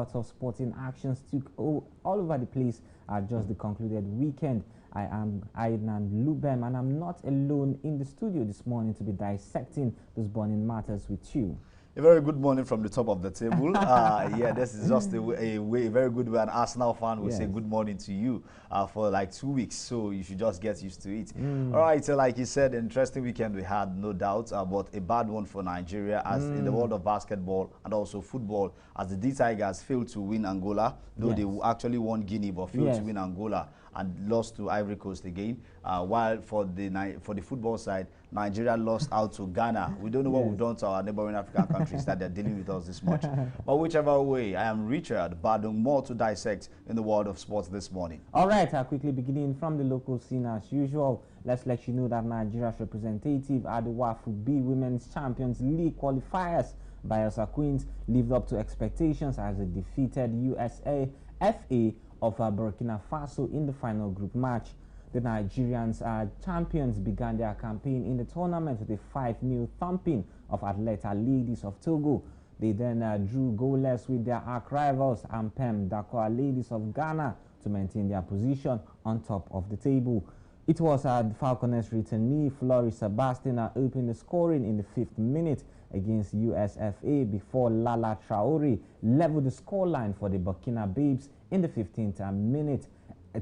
lots of sporting actions took all over the place at just the concluded weekend. I am Aidan Lubem, and I'm not alone in the studio this morning to be dissecting those burning matters with you. A very good morning from the top of the table. Yeah, this is just a very good way an Arsenal fan will say good morning to you for like 2 weeks, so you should just get used to it. All right, so like you said, interesting weekend we had, no doubt, but a bad one for Nigeria as in the world of basketball and also football, as the D-Tigers failed to win Angola, though they actually won Guinea, but failed to win Angola and lost to Ivory Coast again. While for the football side, Nigeria lost out to Ghana. We don't know what we've done to our neighboring African countries that they're dealing with us this much. But whichever way, I am Richard Badung, more to dissect in the world of sports this morning. All right, quickly beginning from the local scene as usual. Let's let you know that Nigeria's representative at the WAFU B Women's Champions League qualifiers, Bayelsa Queens, lived up to expectations as they defeated USA FA of Burkina Faso in the final group match. The Nigerians champions began their campaign in the tournament with a 5-0 thumping of Atleta Ladies of Togo. They then drew goalless with their arch rivals Ampem Dakoa Ladies of Ghana to maintain their position on top of the table. It was the Falconers returnee Floris Sebastian opened the scoring in the 5th minute against USFA before Lala Traore leveled the scoreline for the Burkina Babes in the 15th minute.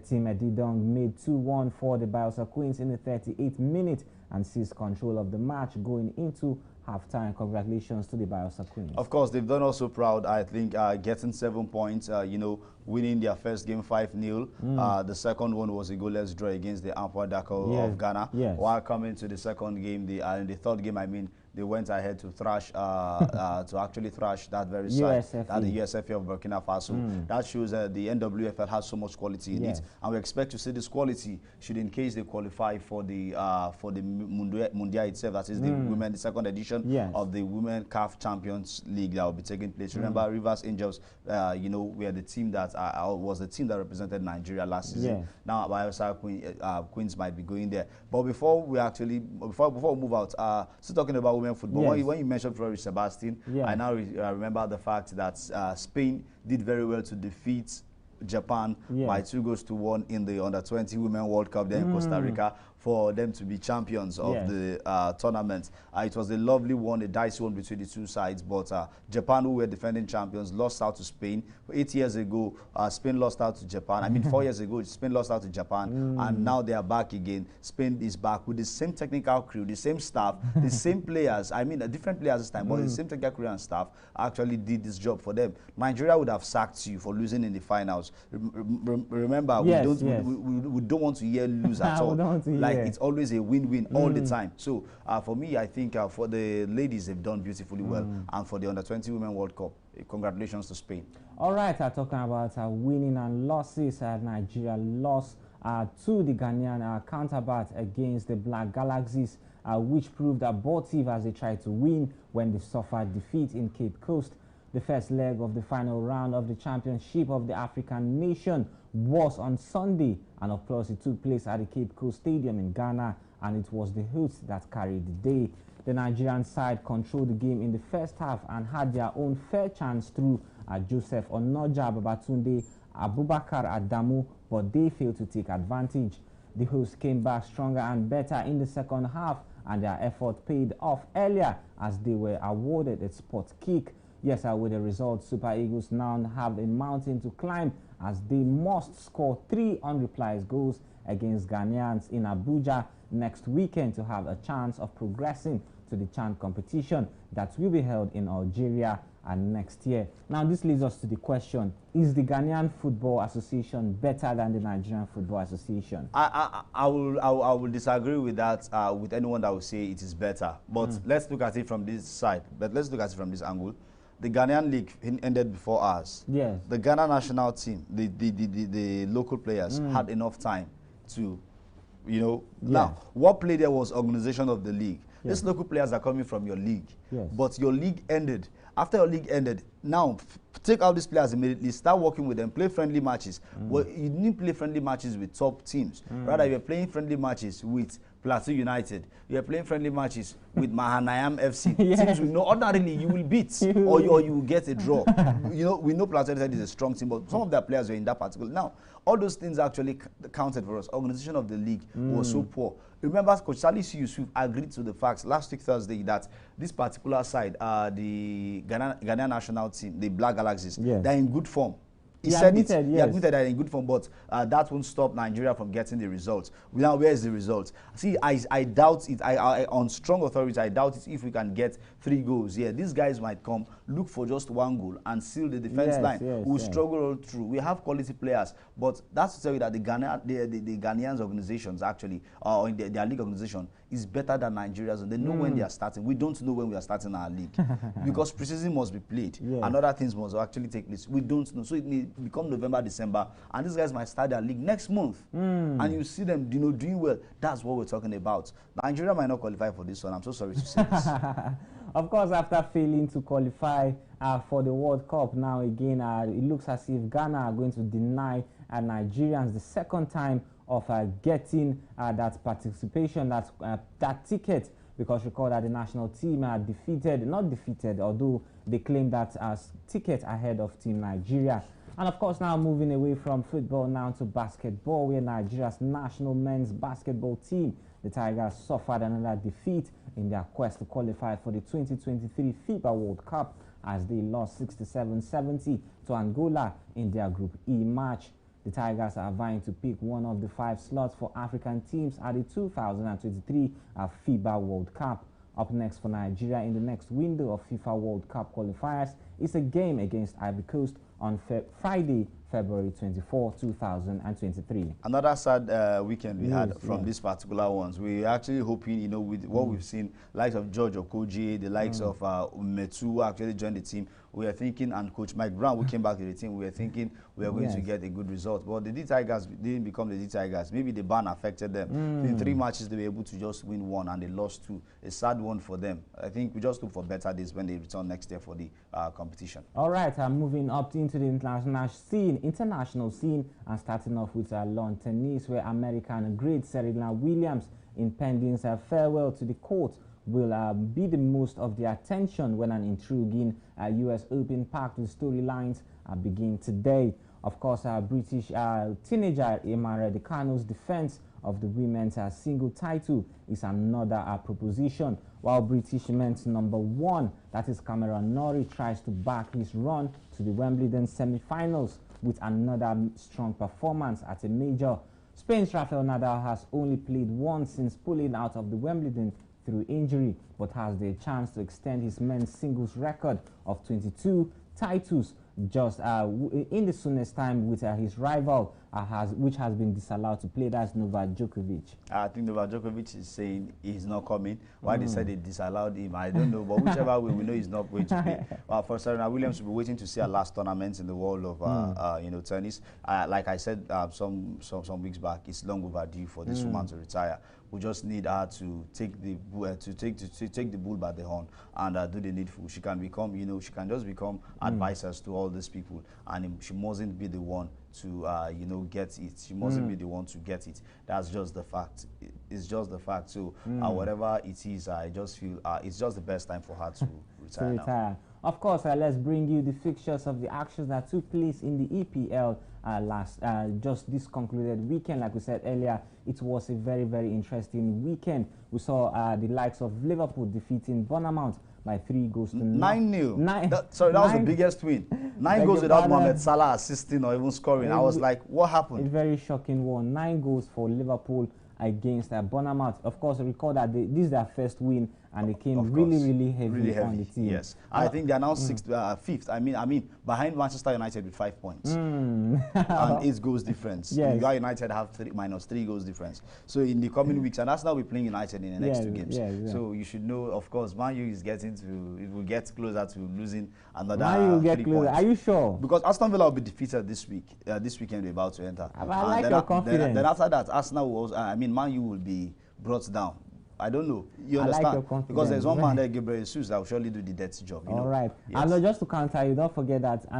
Team Edidong made 2-1 for the Bayelsa Queens in the 38th minute and seized control of the match going into halftime. Congratulations to the Bayelsa Queens. Of course, they've done us so proud, I think, getting 7 points, you know, winning their first game 5-0. The second one was a goalless draw against the Ampwa Dako of Ghana. While coming to the second game, in the third game, I mean, they went ahead to thrash, to actually thrash that very side, the USFA of Burkina Faso. That shows that the NWFL has so much quality in it, and we expect to see this quality should, in case they qualify for the Mundia itself, that is the second edition of the Women CAF Champions League that will be taking place. Remember, Rivers Angels, you know, were the team that was the team that represented Nigeria last season. Now, Bayelsa Queens might be going there. But before we move out, still talking about women football. When you mentioned Floris Sebastian, I now remember the fact that Spain did very well to defeat Japan by 2-1 in the Under-20 Women World Cup there in Costa Rica for them to be champions of the tournament. It was a lovely one, a dicey one between the two sides, but Japan, who were defending champions, lost out to Spain. 8 years ago, Spain lost out to Japan. I mean, 4 years ago, Spain lost out to Japan, and now they are back again. Spain is back with the same technical crew, the same staff, the same players. I mean, different players this time, but the same technical crew and staff actually did this job for them. Nigeria would have sacked you for losing in the finals. Remember, we don't want to hear lose at all. Like, it's always a win-win all the time. So for me, I think for the ladies, they've done beautifully well, and for the Under-20 Women World Cup, congratulations to Spain. All right, talking about winning and losses, Nigeria lost to the Ghanaian counterpart against the Black Galaxies, which proved abortive as they tried to win when they suffered defeat in Cape Coast. The first leg of the final round of the championship of the African nation was on Sunday, and of course it took place at the Cape Coast Stadium in Ghana, and it was the hosts that carried the day. The Nigerian side controlled the game in the first half and had their own fair chance through Joseph Onoja, Babatunde, Abubakar Adamu, but they failed to take advantage. The hosts came back stronger and better in the second half, and their effort paid off earlier as they were awarded a spot kick. Yes, with the result, Super Eagles now have a mountain to climb as they must score 3 unreplied goals against Ghanaians in Abuja next weekend to have a chance of progressing to the CHAN competition that will be held in Algeria next year. Now, this leads us to the question, is the Ghanaian Football Association better than the Nigerian Football Association? I will disagree with that, with anyone that will say it is better. But let's look at it from this side. But let's look at it from this angle. The Ghanaian league ended before us. Yes. The Ghana national team, the local players had enough time to, you know. Now, what played there was organization of the league. These local players are coming from your league. But your league ended. After your league ended, now take out these players immediately, start working with them, play friendly matches. Well, you didn't play friendly matches with top teams. Rather, you're playing friendly matches with Plateau United. You're playing friendly matches with Mahanayam FC. Teams we know ordinarily you will beat or you will get a draw. You know, we know Plateau United is a strong team, but some of their players were in that particular. Now, all those things actually counted for us. Organization of the league was so poor. Remember, Coach Salisu Yusuf agreed to the facts last week Thursday that this particular side, the Ghanaian national team, the Black Galaxies, they're in good form. He said admitted, he admitted that in good form, but that won't stop Nigeria from getting the results. Now, where is the result? See, I doubt it. On strong authority, I doubt it if we can get 3 goals. Yeah, these guys might come, look for just 1 goal and seal the defense line. We'll struggle all through. We have quality players, but that's to tell you that the Ghanaians organizations actually, or in their league organization, is better than Nigeria's, and they know when they are starting. We don't know when we are starting our league because preseason must be played and other things must actually take place. We don't know, so it may become November, December, and these guys might start their league next month, and you see them, you know, doing well. That's what we're talking about. Nigeria might not qualify for this one. I'm so sorry to say this. Of course, after failing to qualify for the World Cup, now again it looks as if Ghana are going to deny Nigerians the second time of getting that participation, that ticket, because recall that the national team are not defeated, although they claim that as ticket ahead of Team Nigeria. And of course, now moving away from football now to basketball, where Nigeria's national men's basketball team, the Tigers, suffered another defeat in their quest to qualify for the 2023 FIBA World Cup as they lost 67-70 to Angola in their Group E match. The Tigers are vying to pick one of the 5 slots for African teams at the 2023 FIBA World Cup. Up next for Nigeria in the next window of FIFA World Cup qualifiers is a game against Ivory Coast on Friday, February 24, 2023. Another sad weekend we had from these particular ones. We're actually hoping, you know, with what we've seen, likes of George Okoji, the likes of Metu, who actually joined the team. We are thinking, and Coach Mike Brown, who came back to the team, we are thinking we are going to get a good result. But the D Tigers didn't become the D Tigers. Maybe the ban affected them. In 3 matches, they were able to just win 1, and they lost 2. A sad one for them. I think we just look for better days when they return next year for the competition. All right, moving up into the international scene, and starting off with lawn tennis, where American great Serena Williams, impending farewell to the court, will be the most of the attention when an intriguing U.S. Open packed with storylines begin today. Of course, British teenager Emma Raducanu's defense of the women's single title is another proposition, while British men's #1, that is Cameron Norrie, tries to back his run to the Wimbledon semi-finals with another strong performance at a major. Spain's Rafael Nadal has only played once since pulling out of the Wimbledon through injury, but has the chance to extend his men's singles record of 22 titles just in the soonest time with his rival, which has been disallowed to play. That's Novak Djokovic. I think Novak Djokovic is saying he's not coming. Why they said they disallowed him, I don't know. But whichever way, we know he's not going to play. For Serena Williams, we'll be waiting to see her last tournament in the world of you know, tennis. Like I said some weeks back, it's long overdue for this woman to retire. We just need her to take the bull by the horn and do the needful. She can become, you know, she can just become advisors to all these people, and she mustn't be the one to you know, get it. She mustn't be the one to get it. That's just the fact. It's just the fact. So whatever it is, I just feel it's just the best time for her to retire now. Of course, let's bring you the fixtures of the actions that took place in the EPL just this concluded weekend. Like we said earlier, it was a very, very interesting weekend. We saw the likes of Liverpool defeating Bournemouth by 3 goals to 9-0. Sorry, that was the biggest win. 9 goals without Mohamed Salah assisting or even scoring. I was like, what happened? A very shocking one. 9 goals for Liverpool against Bournemouth. Of course, recall that this is their first win, and they came really heavy on the team. Yes, I think they are now 5th. I mean, behind Manchester United with 5 points and 8 goals difference. Yes. United have -3 goals difference. So in the coming weeks, and Arsenal will be playing United in the next 2 games. So you should know, of course, Man U is getting to, it will get closer to losing another 3 points. Are you sure? Because Aston Villa will be defeated this week. This weekend we're about to enter. I like your confidence. Then after that, Arsenal will also, Man U will be brought down. I don't know. You understand? I like your confidence. Because there's one man there, Gabriel Jesus, that will surely do the dirty job. All right. Yes. And just to counter you, don't forget that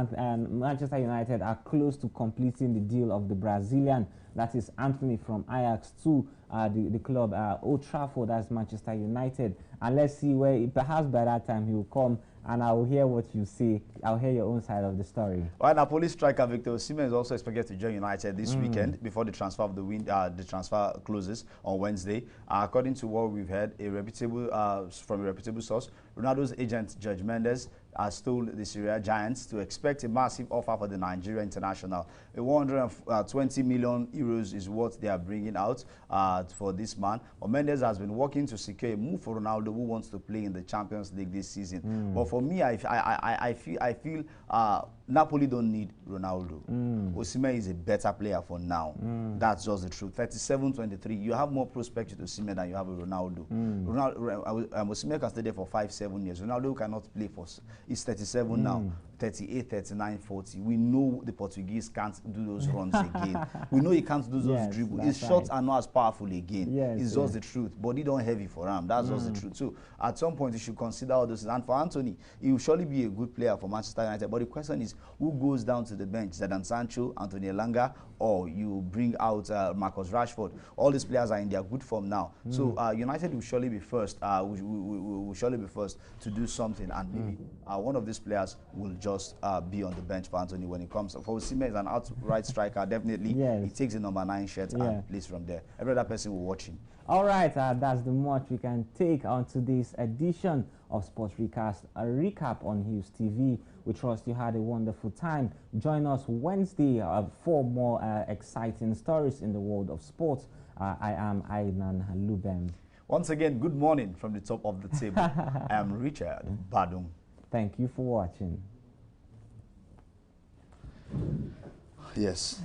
Manchester United are close to completing the deal of the Brazilian, that is Anthony from Ajax, to the club Old Trafford, that's Manchester United. And let's see where, perhaps by that time he will come and I will hear what you say. I'll hear your own side of the story. Well, Napoli striker Victor Osimhen is also expected to join United this weekend before the transfer of the transfer closes on Wednesday. According to what we've heard, from a reputable source, Ronaldo's agent George Mendes has told the Serie A giants to expect a massive offer for the Nigeria international. 120 million euros is what they are bringing out for this man. But Mendes has been working to secure a move for Ronaldo, who wants to play in the Champions League this season. But for me, I feel Napoli don't need Ronaldo. Osimhen is a better player for now. That's just the truth. 37-23. You have more prospects with Osimhen than you have with Ronaldo. Osimhen can stay there for 5-7 years. Ronaldo cannot play for. He's 37 now. 38, 39, 40. We know the Portuguese can't do those runs again. We know he can't do those dribbles. His shots are not as powerful again. It's just the truth. Body don't heavy for him. That's just the truth. So at some point, you should consider all this. And for Anthony, he will surely be a good player for Manchester United. But the question is, who goes down to the bench? Zidane Sancho, Anthony Elanga, or you bring out Marcus Rashford? All these players are in their good form now. So United will surely be first. Will surely be first to do something, and maybe one of these players will just be on the bench for Anthony when it comes. For Osimhen is an outright striker, definitely. He takes the number 9 shirt and plays from there. Every other person will watch him. All right, that's the much we can take on today's edition of Sports Recast, a recap on Hughes TV. We trust you had a wonderful time. Join us Wednesday for more exciting stories in the world of sports. I am Ainan Lubem. Once again, good morning from the top of the table. I am Richard Badung. Thank you for watching. Yes.